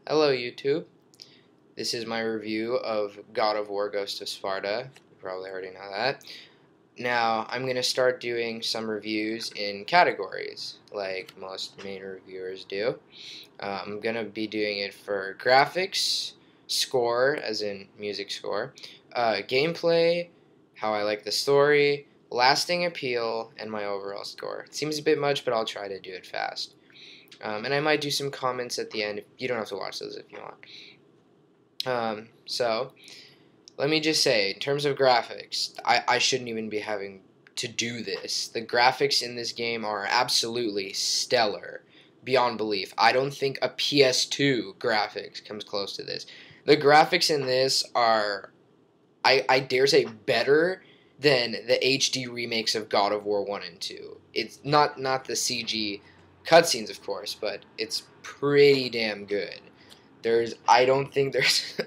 Hello YouTube, this is my review of God of War Ghost of Sparta. You probably already know that. Now, I'm going to start doing some reviews in categories, like most main reviewers do. I'm going to be doing it for graphics, score, as in music score, gameplay, how I like the story, lasting appeal, and my overall score. It seems a bit much, but I'll try to do it fast. And I might do some comments at the end. You don't have to watch those if you want. So, let me just say, in terms of graphics, I shouldn't even be having to do this. The graphics in this game are absolutely stellar, beyond belief. I don't think a PS2 graphics comes close to this. The graphics in this are, I dare say, better than the HD remakes of God of War 1 and 2. It's not the CG cutscenes, of course, but it's pretty damn good. I don't think there's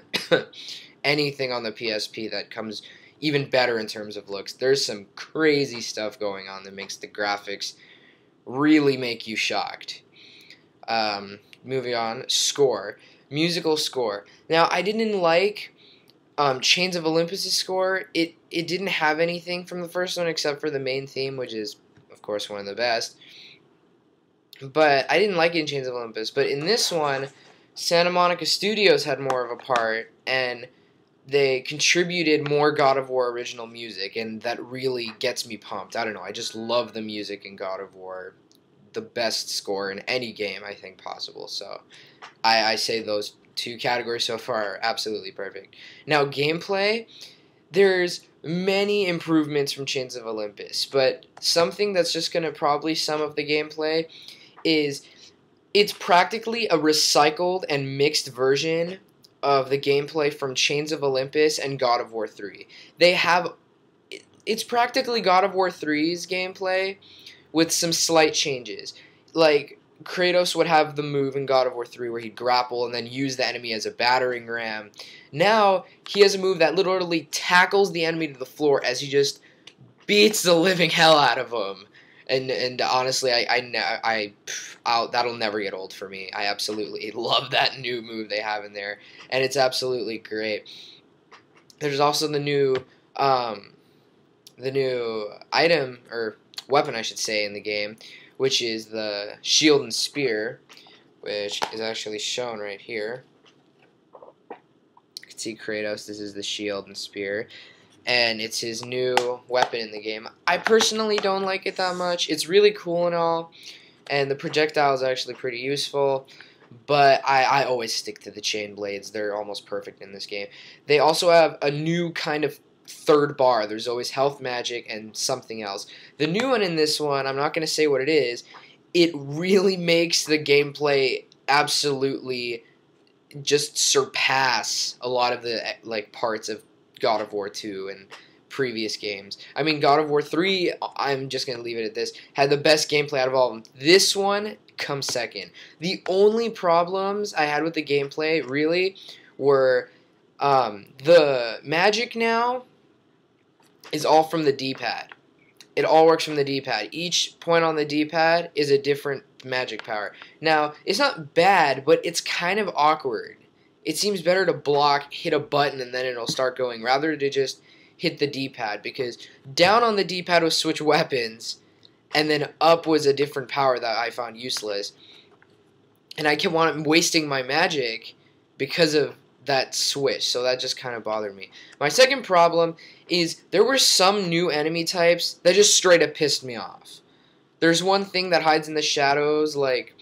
anything on the PSP that comes even better in terms of looks. There's some crazy stuff going on that makes the graphics really make you shocked. Moving on, score. Musical score. Now, I didn't like Chains of Olympus' score. It didn't have anything from the first one except for the main theme, which is, of course, one of the best. But I didn't like it in Chains of Olympus. But in this one, Santa Monica Studios had more of a part, and they contributed more God of War original music, and that really gets me pumped. I don't know, I just love the music in God of War. The best score in any game, I think, possible. So I say those two categories so far are absolutely perfect. Now, gameplay, there's many improvements from Chains of Olympus, but something that's just going to probably sum up the gameplay is it's practically a recycled and mixed version of the gameplay from Chains of Olympus and God of War 3. It's practically God of War 3's gameplay with some slight changes. Like, Kratos would have the move in God of War 3 where he'd grapple and then use the enemy as a battering ram. Now, he has a move that literally tackles the enemy to the floor as he just beats the living hell out of him. And honestly, that'll never get old for me. I absolutely love that new move they have in there, and it's absolutely great. There's also the new item, or weapon, I should say, in the game, which is the shield and spear, which is actually shown right here. You can see Kratos. This is the shield and spear. And it's his new weapon in the game. I personally don't like it that much. It's really cool and all, and the projectile is actually pretty useful, but I always stick to the chain blades. They're almost perfect in this game. They also have a new kind of third bar. There's always health magic and something else. The new one in this one, I'm not going to say what it is, it really makes the gameplay absolutely just surpass a lot of the parts of God of War 2 and previous games. I mean, God of War 3, I'm just going to leave it at this, had the best gameplay out of all of them. This one comes second. The only problems I had with the gameplay, really, were the magic now is all from the D-pad. It all works from the D-pad. Each point on the D-pad is a different magic power. Now, it's not bad, but it's kind of awkward. It seems better to block, hit a button, and then it'll start going, rather to just hit the D-pad, because down on the D-pad was switch weapons, and then up was a different power that I found useless. And I kept wasting my magic because of that switch, so that just kind of bothered me. My second problem is there were some new enemy types that just straight up pissed me off. There's one thing that hides in the shadows, like,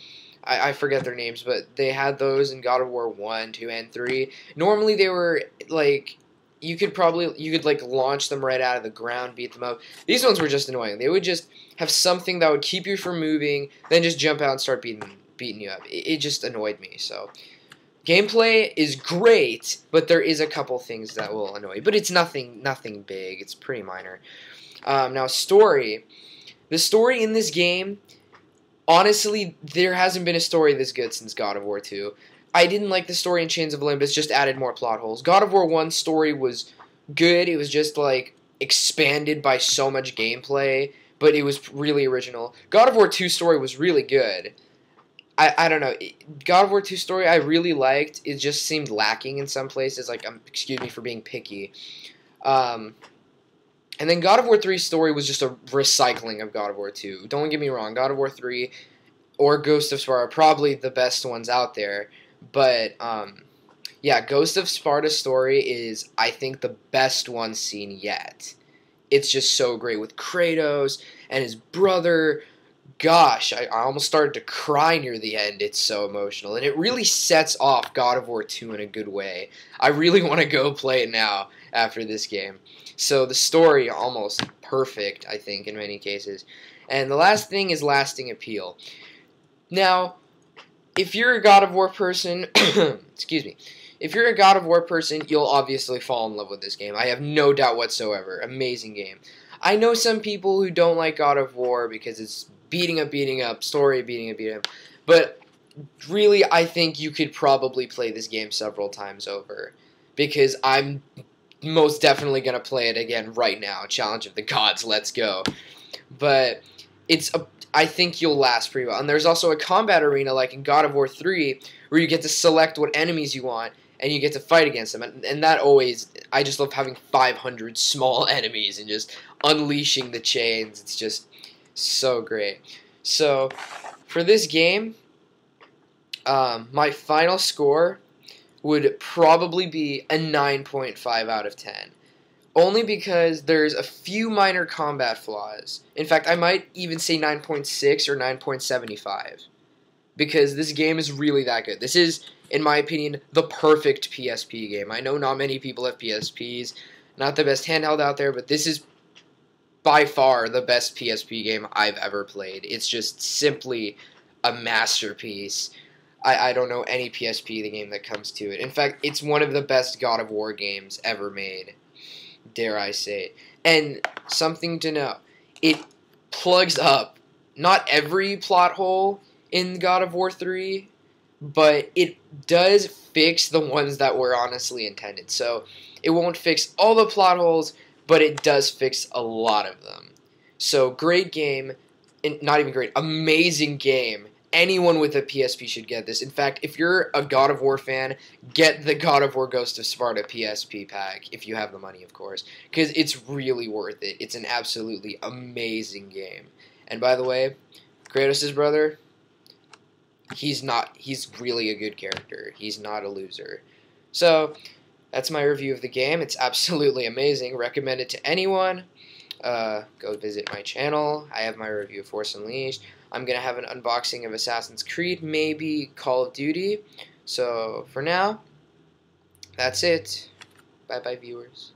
I forget their names, but they had those in God of War 1, 2, and 3. Normally they were, like, you could launch them right out of the ground, beat them up. These ones were just annoying. They would just have something that would keep you from moving, then just jump out and start beating you up. It just annoyed me, so. Gameplay is great, but there is a couple things that will annoy you. But it's nothing big. It's pretty minor. Now, story. The story in this game, honestly, there hasn't been a story this good since God of War 2. I didn't like the story in Chains of Olympus, just added more plot holes. God of War 1's story was good. It was just, like, expanded by so much gameplay, but it was really original. God of War 2's story was really good. I don't know. God of War 2 story I really liked. It just seemed lacking in some places. Like, excuse me for being picky. And then God of War 3 story was just a recycling of God of War 2. Don't get me wrong. God of War 3 or Ghost of Sparta are probably the best ones out there. But, yeah, Ghost of Sparta story is, I think, the best one seen yet. It's just so great with Kratos and his brother. Gosh, I almost started to cry near the end. It's so emotional. And it really sets off God of War 2 in a good way. I really want to go play it now after this game. So the story, almost perfect, I think, in many cases. And the last thing is lasting appeal. Now, if you're a God of War person, excuse me, if you're a God of War person, you'll obviously fall in love with this game. I have no doubt whatsoever. Amazing game. I know some people who don't like God of War because it's beating up, story beating up. But really, I think you could probably play this game several times over. Because I'm most definitely going to play it again right now. Challenge of the Gods, let's go. But I think you'll last pretty well. And there's also a combat arena like in God of War 3 where you get to select what enemies you want and you get to fight against them. And that always, I just love having 500 small enemies and just unleashing the chains. It's just so great. So, for this game, my final score would probably be a 9.5 out of 10. Only because there's a few minor combat flaws. In fact, I might even say 9.6 or 9.75. Because this game is really that good. This is, in my opinion, the perfect PSP game. I know not many people have PSPs. Not the best handheld out there, but this is by far the best PSP game I've ever played. It's just simply a masterpiece. I don't know any PSP game that comes to it. In fact, it's one of the best God of War games ever made. Dare I say it. And something to know, it plugs up not every plot hole in God of War 3, but it does fix the ones that were honestly intended. So it won't fix all the plot holes, but it does fix a lot of them. So great game, not even great, amazing game. Anyone with a PSP should get this. In fact, if you're a God of War fan, get the God of War Ghost of Sparta PSP pack, if you have the money, of course, because it's really worth it. It's an absolutely amazing game. And by the way, Kratos' brother, he's really a good character. He's not a loser. So, that's my review of the game. It's absolutely amazing. Recommend it to anyone. Go visit my channel. I have my review of Force Unleashed. I'm going to have an unboxing of Assassin's Creed, maybe Call of Duty. So, for now, that's it. Bye-bye, viewers.